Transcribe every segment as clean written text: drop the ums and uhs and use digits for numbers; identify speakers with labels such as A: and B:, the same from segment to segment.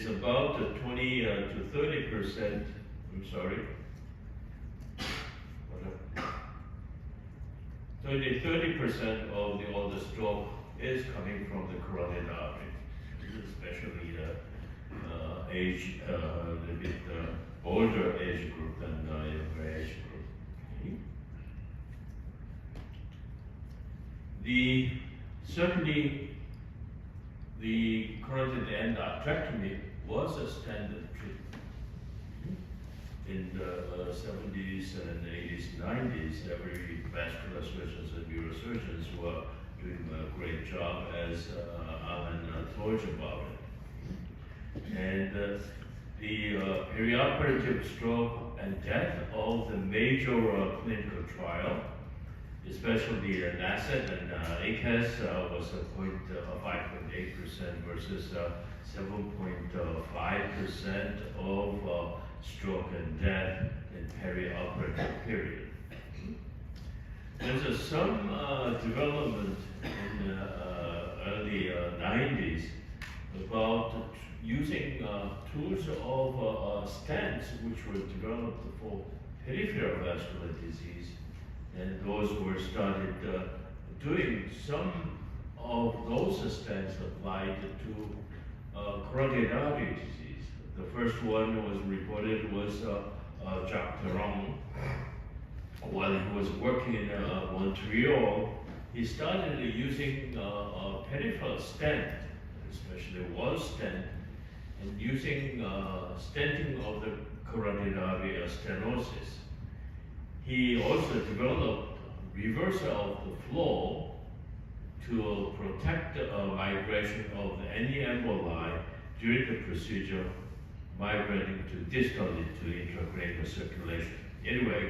A: is about 20 to 30%, I'm sorry, 30% of all the stroke is coming from the carotid artery, especially the age, a little bit older age group than younger age group. Okay. Certainly, the carotid endarterectomy was a standard treatment. In the 70s and 80s, 90s, every vascular surgeons and neurosurgeons were doing a great job, as Alan told you about it. And the perioperative stroke and death of the major clinical trial, especially NASET and ACAS, was 5.8% versus 7.5% of stroke and death in perioperative period. There's some development in the early 90s about using tools of stents which were developed for peripheral vascular disease, and those were started doing some of those stents applied to carotid artery disease. The first one was reported was Jacques Perron. While he was working in Montreal, he started using a peripheral stent, especially wall stent, and using stenting of the carotid artery stenosis. He also developed reversal of the flow to protect migration of any emboli during the procedure, migrating to distally to intracranial circulation. Anyway,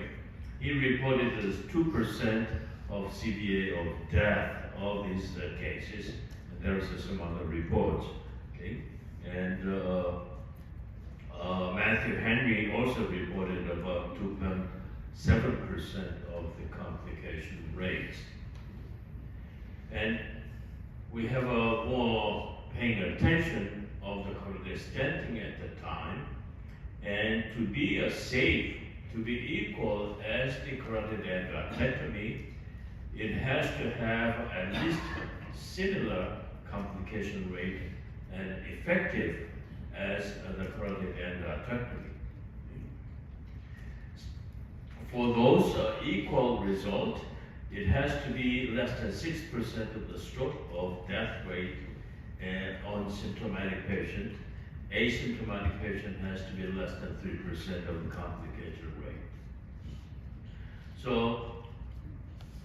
A: he reported as 2% of CVA of death of these cases, and there's some other reports. Okay, and Matthew Henry also reported about 2.7% of the complication rates. And we have more paying attention of the carotid stenting at the time, and to be safe, to be equal as the carotid endarterectomy, it has to have at least similar complication rate and effective as the carotid endarterectomy. For those equal result, it has to be less than 6% of the stroke of death rate on symptomatic patient. Asymptomatic patient has to be less than 3% of the complication rate. So,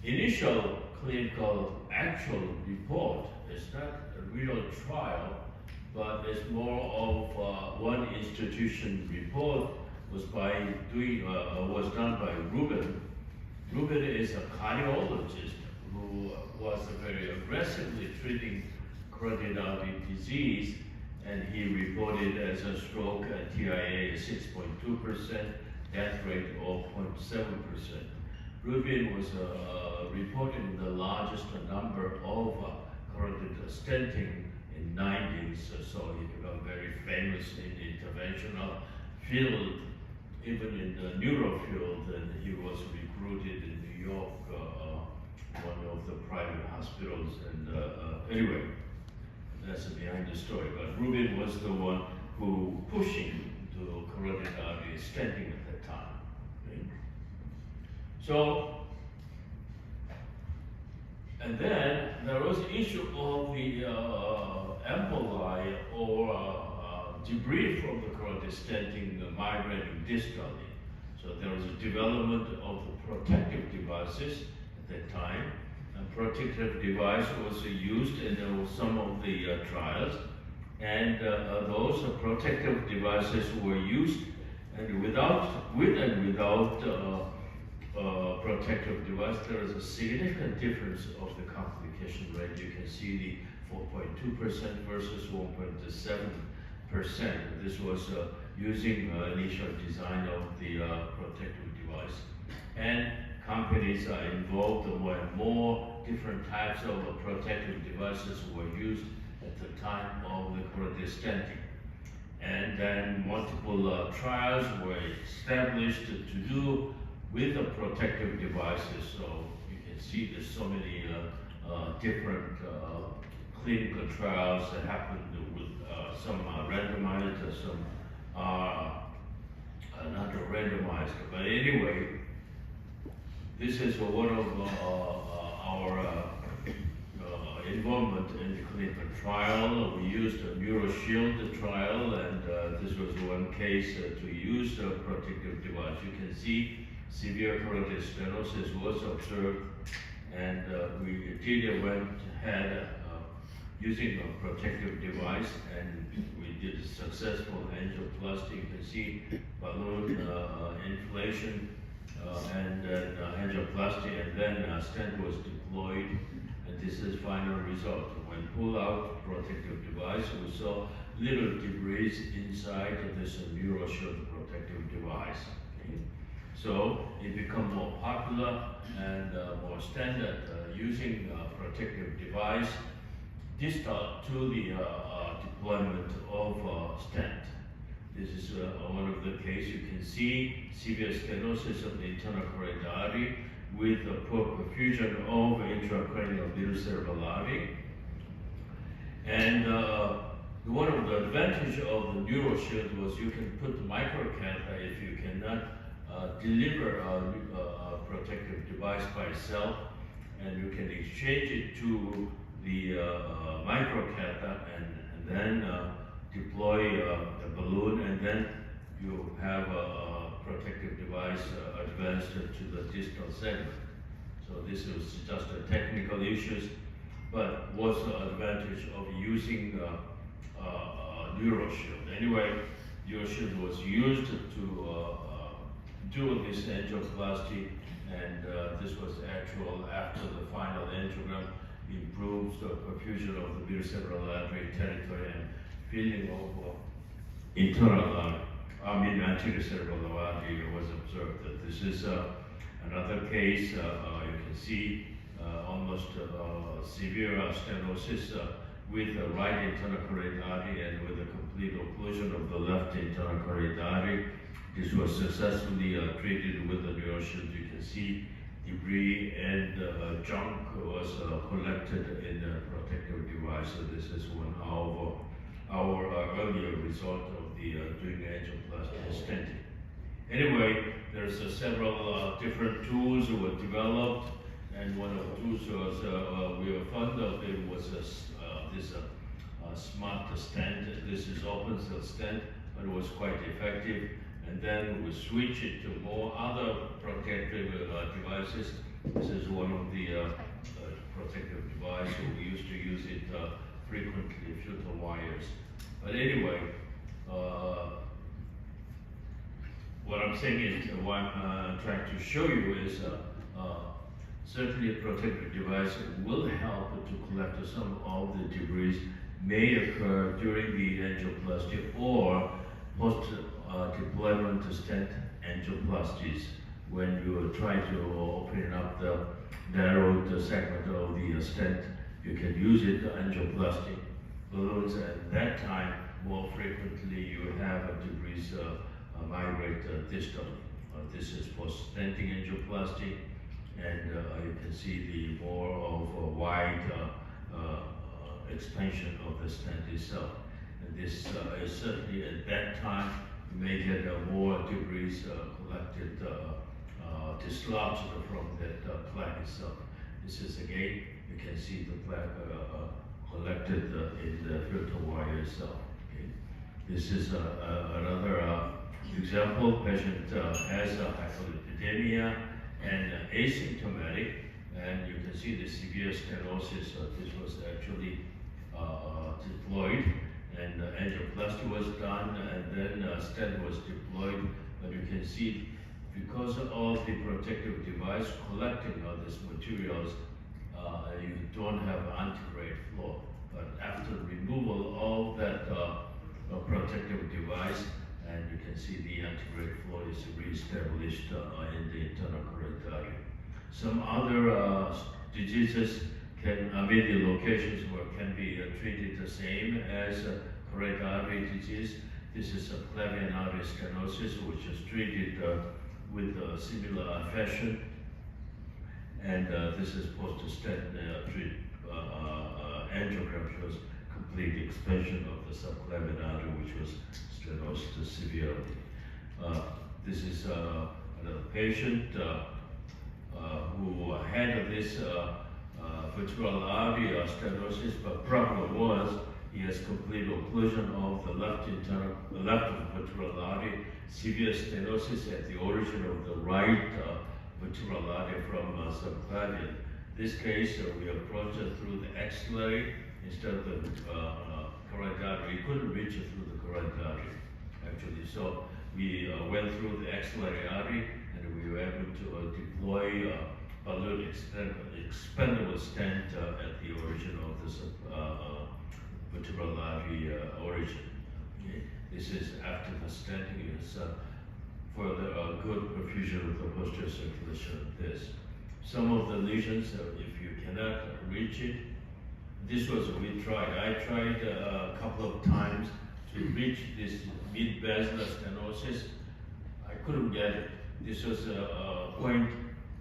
A: initial clinical actual report is not a real trial, but it's more of one institution report was done by Rubin. Rubin is a cardiologist who was very aggressively treating carotid artery disease, and he reported as a stroke at TIA 6.2%, death rate of 0.7%. Rubin was reporting the largest number of carotid stenting in 90s, so he became very famous in the interventional field, even in the neuro field, and he was recruited in New York, one of the private hospitals, and anyway, that's behind the story. But Rubin was the one who pushing to carotid artery stenting at that time. Okay? So, and then there was the issue of the emboli or debris from the carotid stenting migrating distally. So there was a development of the protective devices at that time. A protective device was used in some of the trials, and those protective devices were used, and with and without protective device, there is a significant difference of the complication rate. You can see the 4.2% versus 1.7%. This was using initial design of the protective device. And companies are involved, more and more different types of protective devices were used at the time of the carotid stenting. and then multiple trials were established to do with the protective devices. So you can see there's so many different clinical trials that happened with some randomized, some not randomized. But anyway, this is one of our involvement in the clinical trial. We used a NeuroShield trial, and this was one case to use a protective device. You can see severe carotid stenosis was observed, and we went ahead using a protective device, and we did a successful angioplasty. You can see balloon inflation and angioplasty, and then a stent was deployed, and this is final result. When pulled out protective device, we saw little debris inside of this NeuroShield protective device. Okay? So it became more popular and more standard using protective device distal to the deployment of stent. This is one of the cases. You can see severe stenosis of the internal carotid artery with a poor perfusion of intracranial middle cerebral artery. And one of the advantages of the NeuroShield was you can put microcatheter if you cannot deliver a protective device by itself, and you can exchange it to the microcatheter and then deploy a balloon, and then you have a protective device advanced to the distal segment. So this is just a technical issue, but what's the advantage of using NeuroShield? Anyway, NeuroShield was used to do this angioplasty, and this was actual after the final angiogram improves the perfusion of the middle cerebral artery territory and filling of anterior cerebral artery was observed. This is another case. You can see almost severe stenosis with the right internal carotid artery and with a complete occlusion of the left internal carotid artery. This was successfully treated with the NeuroShield. You can see debris and junk was collected in the protective device. So this is one of our earlier result of the doing angioplasty and stenting. Anyway, there's several different tools that were developed, and one of the tools was we were fond of it was this smart stent. This is open cell stent, but it was quite effective. And then we switch it to more other protective devices. This is one of the protective devices. We used to use it frequently, filter wires. But anyway, what I'm saying is, what I'm trying to show you is certainly a protective device will help to collect some of the debris may occur during the angioplasty or post deployment stent angioplasties. When you try to open up the narrowed segment of the stent, you can use it to angioplasty balloons. At that time, more frequently you have debris migrate distally. This is post stenting angioplasty, and you can see the more of a wide expansion of the stent itself. And this is certainly at that time you may get more debris collected, dislodged from that plaque itself. This is again, you can see the plaque collected in the filter wire itself. Okay. This is another example. Patient has hyperlipidemia and asymptomatic, and you can see the severe stenosis. This was actually deployed, and angioplasty was done, and then stent was deployed. But you can see, because of the protective device collecting all these materials, you don't have antegrade flow. But after removal of that protective device, and you can see the antegrade flow is reestablished in the internal carotid artery. Some other diseases can, the locations where can be treated the same as carotid artery disease. This is subclavian artery stenosis, which is treated with a similar fashion. And this is post-stent treat angiogram shows complete expansion of the subclavian artery, which was stenosed severely. This is another patient who had this vertebral artery stenosis, but problem was he has complete occlusion of the left vertebral artery, severe stenosis at the origin of the right vertebral artery from subclavian. This case, we approached it through the axillary instead of the carotid artery. We couldn't reach it through the carotid artery, actually. So we went through the axillary artery, and we were able to deploy balloon expandable stent at the origin of this vertebral artery origin. Okay. This is after the stenting is for the good perfusion of the posterior circulation of this. Some of the lesions, if you cannot reach it, this was we tried. I tried a couple of times to reach this mid-basilar stenosis. I couldn't get it. This was a point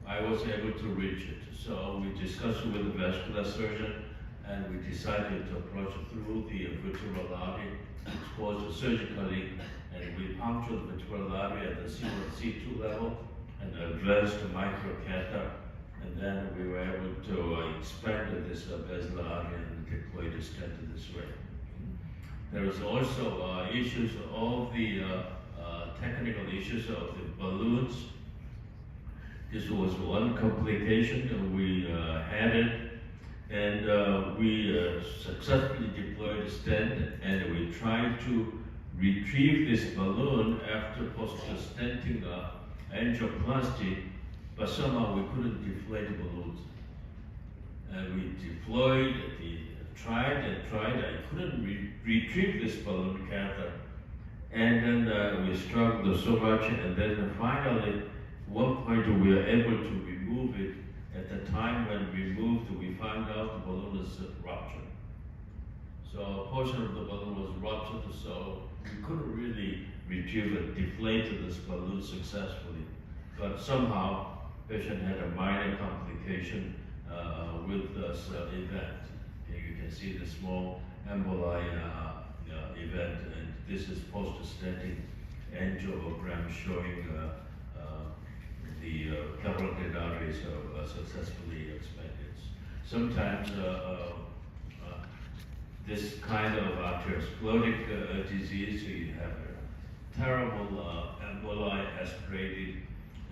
A: I was able to reach it. So we discussed it with the vascular surgeon, and we decided to approach it through the vertebral artery, exposed it surgically, and we punctured the vertebral artery at the C1, C2 level, and addressed the microcatheter, and then we were able to expand this basilar artery and deploy the stent in this way. There is also issues of the technical issues of the balloons. This was one complication that we had it, and we successfully deployed the stent, and we tried to retrieve this balloon after post-stenting angioplasty, but somehow we couldn't deflate the balloons. And we deployed, tried, I couldn't retrieve this balloon catheter. And then we struggled so much, and then finally, one point we were able to remove it. At the time when we moved, we found out the balloon was ruptured. So a portion of the balloon was ruptured, so we couldn't really retrieve it, deflated this balloon successfully. But somehow, patient had a minor complication with this event. Okay, you can see the small emboli event, and this is post-stenting angiogram showing the carotid arteries are successfully expanded. Sometimes this kind of arteriosclerotic disease, you have a terrible emboli aspirated,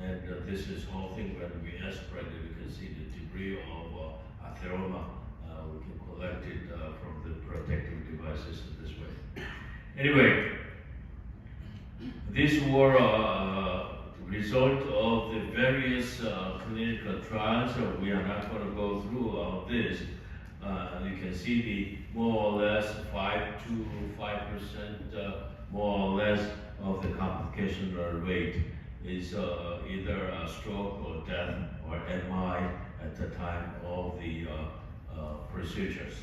A: and this is whole thing when we aspirate it, you can see the debris of atheroma. We can collect it from the protective devices in this way. Anyway, these were result of the various clinical trials. So we are not going to go through all this. You can see the more or less 5 to 5% more or less of the complication rate is either a stroke or death or MI at the time of the procedures.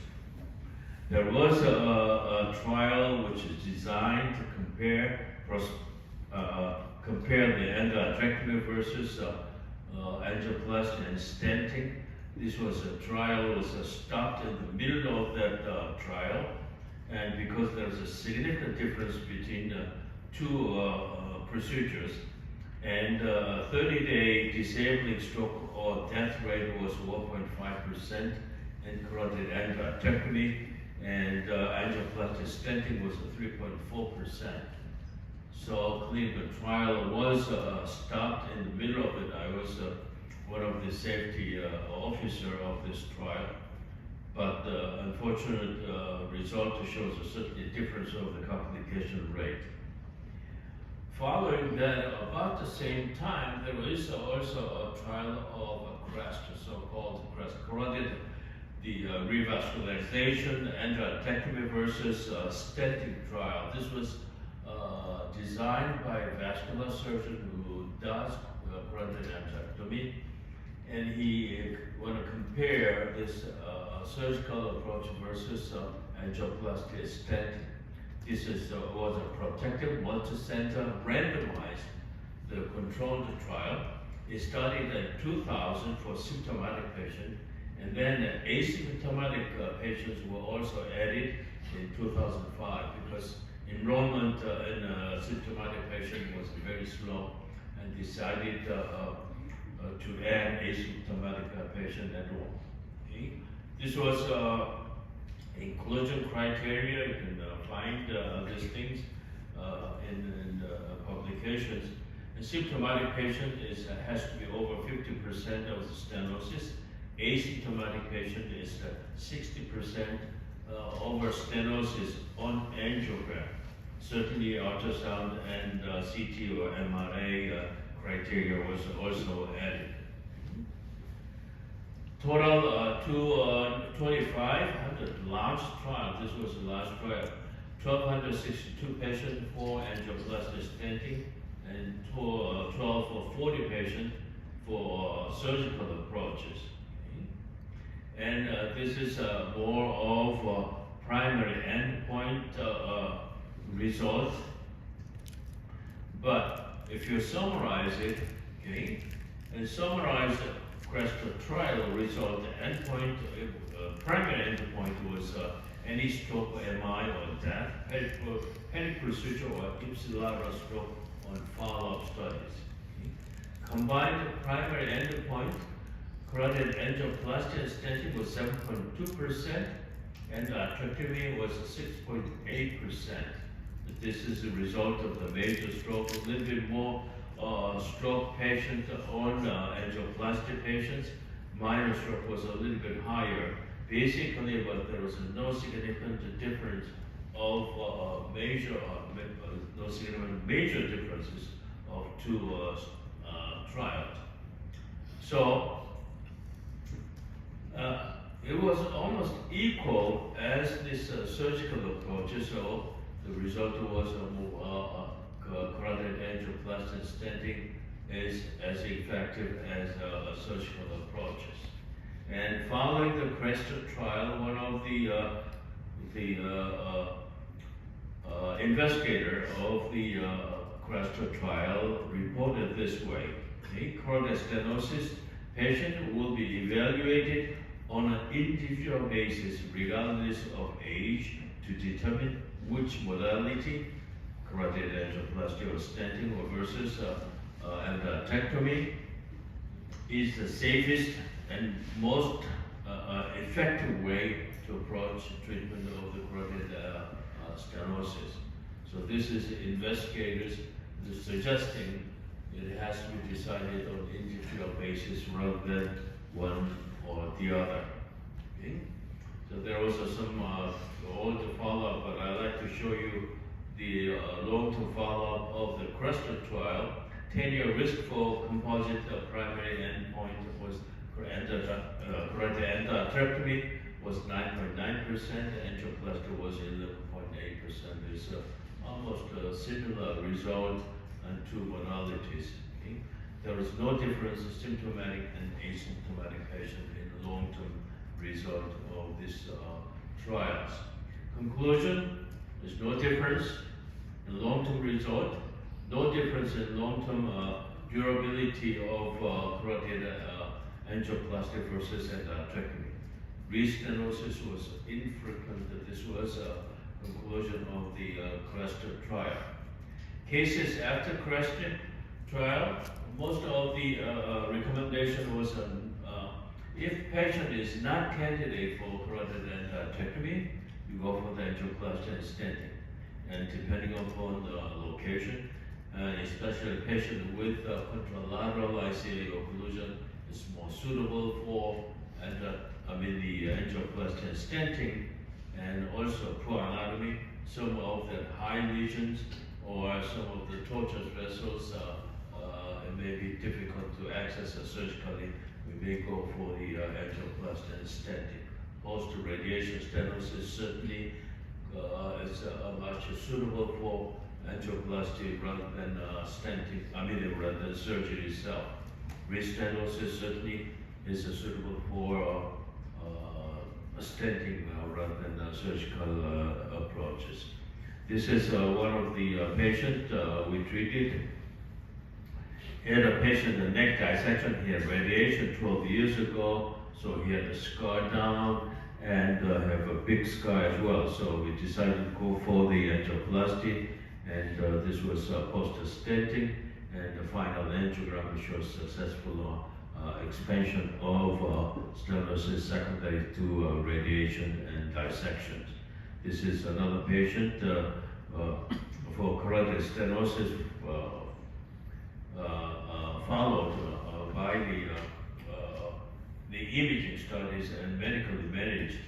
A: There was a trial which is designed to compare the endarterectomy versus angioplasty and stenting. This was a trial was stopped in the middle of that trial, and because there's a significant difference between two procedures, and 30-day disabling stroke or death rate was 1.5% in carotid endarterectomy, and angioplasty stenting was 3.4%. So clinical trial was stopped in the middle of it. I was one of the safety officer of this trial, but the unfortunate result shows a certain difference of the complication rate. Following that, about the same time, there was also a trial of a CREST, so-called CREST carotid, the revascularization, endarterectomy versus stenting trial. This was designed by a vascular surgeon who does carotid endarterectomy, and he want to compare this surgical approach versus angioplasty stenting. This was a protective, multi-center, randomized, the controlled trial. It started in 2000 for symptomatic patients, and then asymptomatic patients were also added in 2005 because enrollment in symptomatic patients was very slow, and decided to add asymptomatic patient at all. Okay? This was inclusion criteria. You can find these things in publications. A symptomatic patient has to be over 50% of the stenosis. Asymptomatic patient is 60% over stenosis on angiogram. Certainly ultrasound and CT or MRA criteria was also added. Total 2,500 large trial. This was a large trial. 1,262 patients for angioplasty stenting and 12 or 40 patients for surgical approaches. Okay. And this is more of a primary endpoint result. But if you summarize it, okay, and summarize CREST trial result, the endpoint, primary endpoint was any stroke, MI, or death, panic procedure, or ipsilateral stroke on follow-up studies. Okay. Combined primary endpoint, carotid angioplasty and stenting was 7.2%, and atractiotomy was 6.8%. This is a result of the major stroke. A little bit more stroke patients on angioplasty patients. Minor stroke was a little bit higher. Basically, but there was no significant difference of no significant major differences of two trials. So it was almost equal as this surgical approach. So the result was carotid angioplasty stenting is as effective as surgical approaches. And following the CREST trial, one of the investigator of the CREST trial reported this way: a carotid stenosis patient will be evaluated on an individual basis regardless of age to determine which modality, carotid angioplasty or stenting or versus endarterectomy, is the safest and most effective way to approach treatment of the carotid stenosis. So this is investigators suggesting it has to be decided on individual basis rather than one or the other. Okay? So there was some old follow-up, but I'd like to show you the long-term follow-up of the CREST trial. 10-year risk for composite primary endpoint was carotid endarterectomy was 9.9%, angioplasty was 11.8%. It's almost a similar result on two modalities. Okay? There is no difference in symptomatic and asymptomatic patient in the long-term result of these trials. Conclusion: there's no difference in long-term result, no difference in long-term durability of carotid angioplasty versus endarterectomy. Restenosis was infrequent. This was a conclusion of the CREST trial. Cases after CREST trial, most of the recommendation was if patient is not candidate for carotid endarterectomy, you go for the angioplasty and stenting. And depending upon the location, especially patient with contralateral ICA occlusion is more suitable for the angioplasty and stenting, and also poor anatomy. Some of the high lesions or some of the tortuous vessels it may be difficult to access surgically. We may go for the angioplasty and stenting. Post-radiation stenosis certainly is much suitable for angioplasty rather than stenting. Rather than surgery itself. Restenosis certainly is suitable for stenting rather than surgical approaches. This is one of the patients we treated. He had a patient, a neck dissection. He had radiation 12 years ago, so he had a scar down and have a big scar as well. So we decided to go for the angioplasty, and this was post-stenting, and the final angiogram shows successful expansion of stenosis secondary to radiation and dissections. This is another patient for carotid stenosis followed by the imaging studies and medically managed.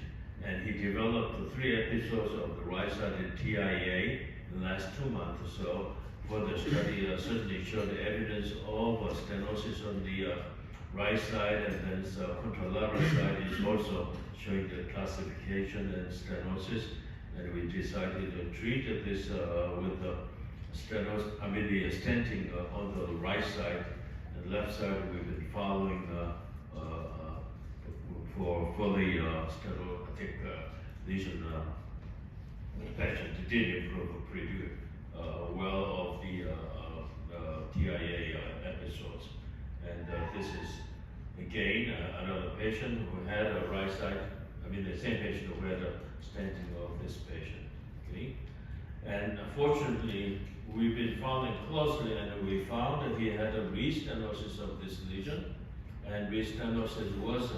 A: And he developed 3 episodes of the right-sided TIA in the last 2 months or so. Further study certainly showed evidence of stenosis on the right side, and then the contralateral side is also showing the calcification and stenosis. And we decided to treat this with the stenting on the right side. And left side we've been following for the stenotic lesion patient. It did improve pretty well of the TIA episodes. And this is again another patient who had a right side, the same patient who had a stenting of this patient. Okay? And unfortunately, we've been following closely, and we found that he had a restenosis of this lesion, and restenosis was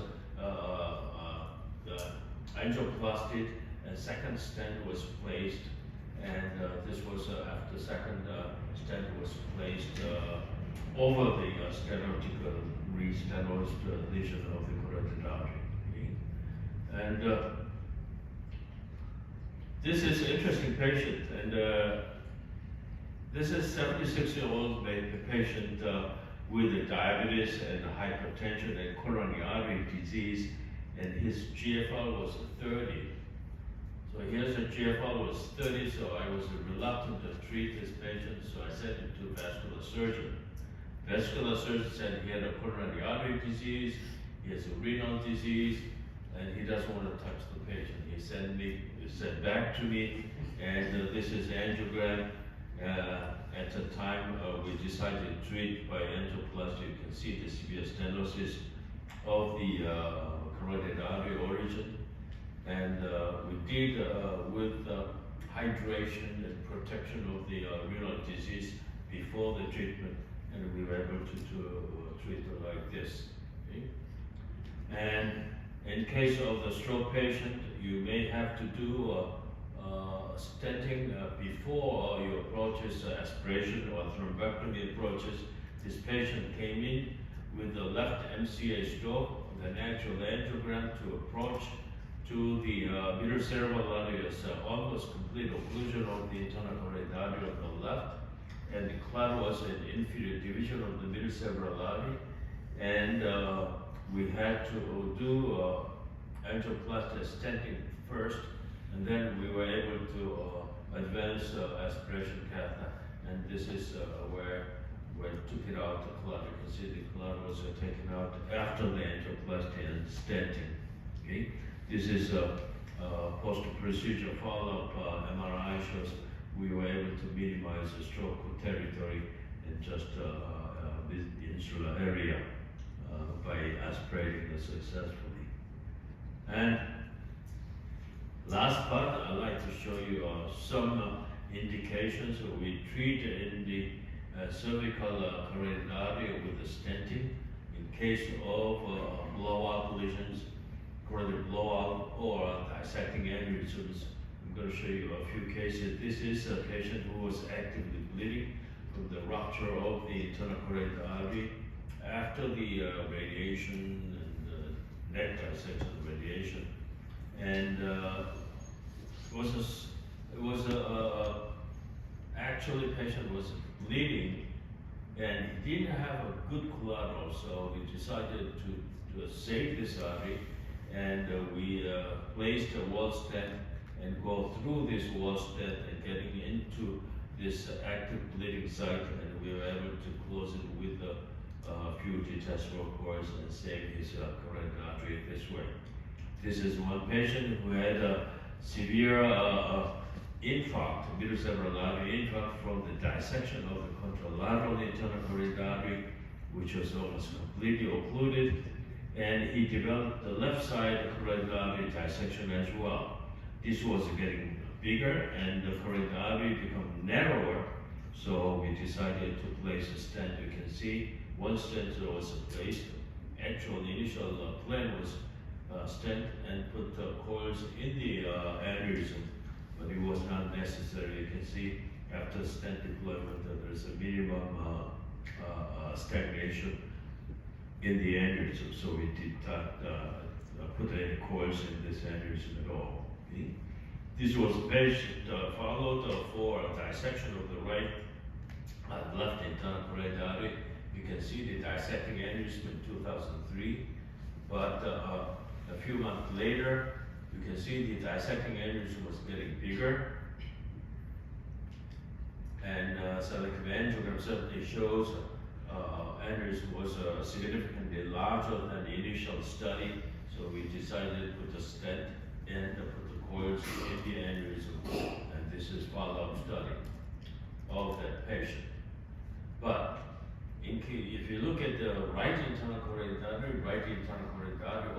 A: angioplasty, and second stent was placed, and this was after second stent was placed over the stenotic re-stenosed lesion of the carotid artery. Okay? And this is an interesting patient, and this is 76-year-old patient with diabetes and hypertension and coronary artery disease, and his GFR was 30. So here's a GFR was 30, so I was reluctant to treat this patient, so I sent him to vascular surgeon. Vascular surgeon said he had a coronary artery disease, he has a renal disease, and he doesn't want to touch the patient. He sent back to me, and this is angiogram. At the time we decided to treat by angioplasty. You can see the severe stenosis of the carotid artery origin, and we did with hydration and protection of the renal disease before the treatment, and we were able to treat it like this. Okay? And in case of the stroke patient, you may have to do stenting before you approaches aspiration or thrombectomy approaches. This patient came in with the left MCA stroke, with an actual angiogram to approach to the middle cerebral artery, almost complete occlusion of the internal carotid artery on the left, and the clot was an inferior division of the middle cerebral artery, and we had to do angioplasty stenting first, and then we were able to advance aspiration catheter, and this is where we took it out, the clot. You can see the clot was taken out after the angioplasty and stenting. Okay? This is a post-procedure follow-up MRI shows we were able to minimize the stroke territory in just the insular area by aspirating it successfully. And last part, I'd like to show you some indications. We treat in the cervical carotid artery with the stenting in case of blowout lesions, carotid blowout, or dissecting aneurysms. I'm going to show you a few cases. This is a patient who was actively bleeding from the rupture of the internal carotid artery after the radiation and neck dissection radiation, and actually patient was bleeding, and he didn't have a good collateral, so we decided to save this artery, and we placed a wall stent and go through this wall stent and getting into this active bleeding site, and we were able to close it with a few detachable cords and save his carotid artery this way. This is one patient who had a severe infarct, cerebral artery infarct from the dissection of the contralateral internal carotid artery, which was almost completely occluded, and he developed the left side carotid artery dissection as well. This was getting bigger, and the carotid artery became narrower, so we decided to place a stent. You can see one stent was placed. Actual initial plan was stent and put coils in the aneurysm, but it was not necessary. You can see after stent deployment that there is a minimum stagnation in the aneurysm, so we did not put any coils in this aneurysm at all. Okay? This was a patient followed for a dissection of the right left internal carotid artery. You can see the dissecting aneurysm in 2003, but a few months later, you can see the dissecting aneurysm was getting bigger, and selective angiogram certainly shows aneurysm was significantly larger than the initial study, so we decided to put a stent and put the coils in the aneurysm, and this is follow-up study of that patient. But if you look at the right internal carotid artery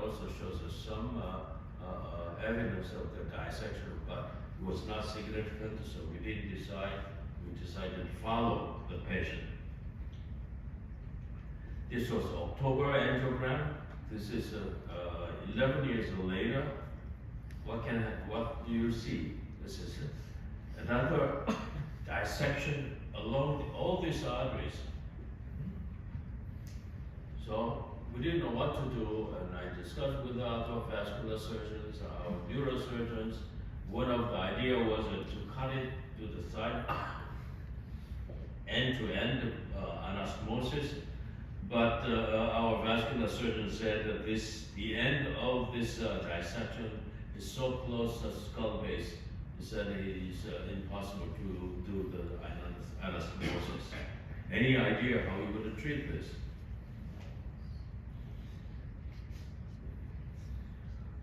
A: also shows us some evidence of the dissection, but it was not significant, so we decided to follow the patient. This was October angiogram. This is 11 years later. What do you see? This is another dissection along all these arteries. So we didn't know what to do, and I discussed with our vascular surgeons, our neurosurgeons. One of the idea was to cut it to the side, end-to-end anastomosis. But our vascular surgeon said that the end of this dissection is so close to the skull base. He said it's impossible to do the anastomosis. Any idea how you would treat this?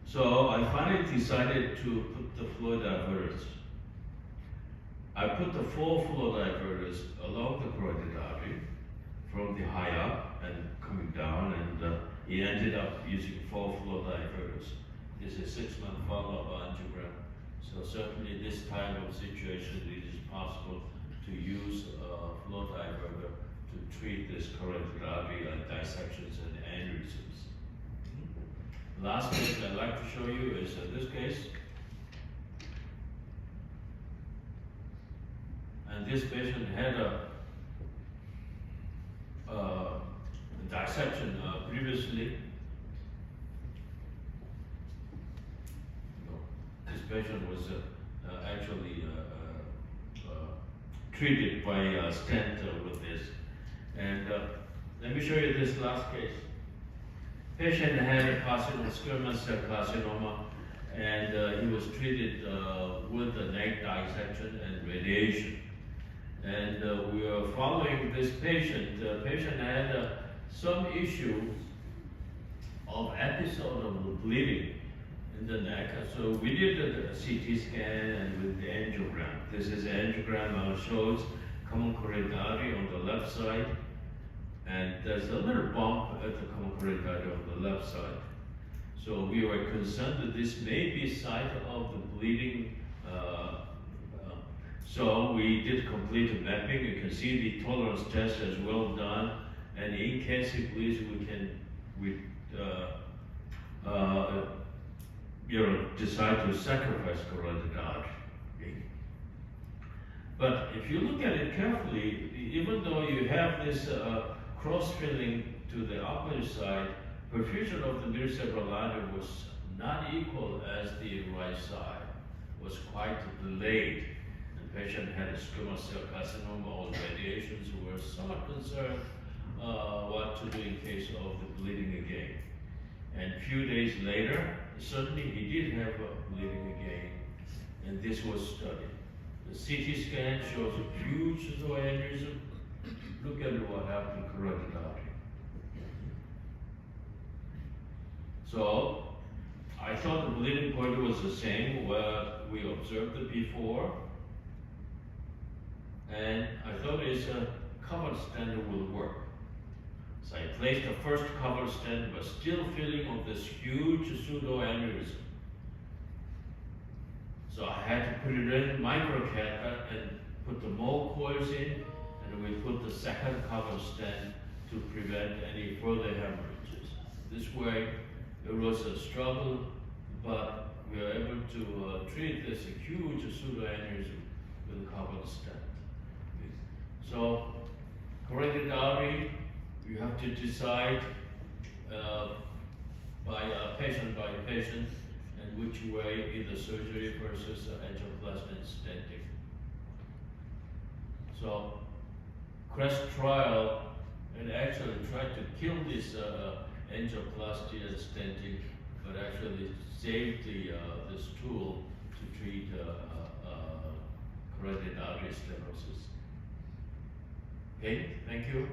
A: So I finally decided to put the flow diverters. I put the 4 flow diverters along the carotid artery from the high up and coming down, and he ended up using 4 flow diverters. This is 6-month follow-up angiogram. So certainly this type of situation, it is possible to use a flow diverter to treat this carotid artery dissections and aneurysms. Last case I'd like to show you is this case. And this patient had a dissection previously. This patient was actually treated by a stent with this. And let me show you this last case. Patient had a carcinoma, squamous cell carcinoma, and he was treated with a neck dissection and radiation. And we were following this patient. The patient had some issue of episode of bleeding in the neck. So we did a CT scan and with the angiogram. This is angiogram shows common carotid artery on the left side, and there's a little bump at the common carotid artery on the left side. So we were concerned that this may be site of the bleeding. So we did complete mapping. You can see the tolerance test is well done, and in case he bleeds, we decide to sacrifice carotid artery. Okay. But if you look at it carefully, even though you have this cross-filling to the opposite side, perfusion of the middle cerebral artery was not equal as the right side, was quite delayed. The patient had a squamous cell carcinoma, all radiations. We were somewhat concerned what to do in case of the bleeding again. And a few days later, certainly he did have bleeding again, and this was studied. The CT scan shows a huge aneurysm. Look at what happened to carotid artery. So I thought the bleeding point was the same where we observed it before, this covered stent will work. So I placed the first covered stent, but still feeling of this huge pseudoaneurysm. So I had to put it in microcatheter and put the more coils in, and we put the second covered stent to prevent any further hemorrhages. This way, it was a struggle, but we were able to treat this huge pseudoaneurysm with a covered stent. So, carotid artery, you have to decide by patient, and which way, either surgery versus angioplasty and stenting. So, CREST trial, and actually tried to kill this angioplasty and stenting, but actually saved this tool to treat carotid artery stenosis. Okay, thank you.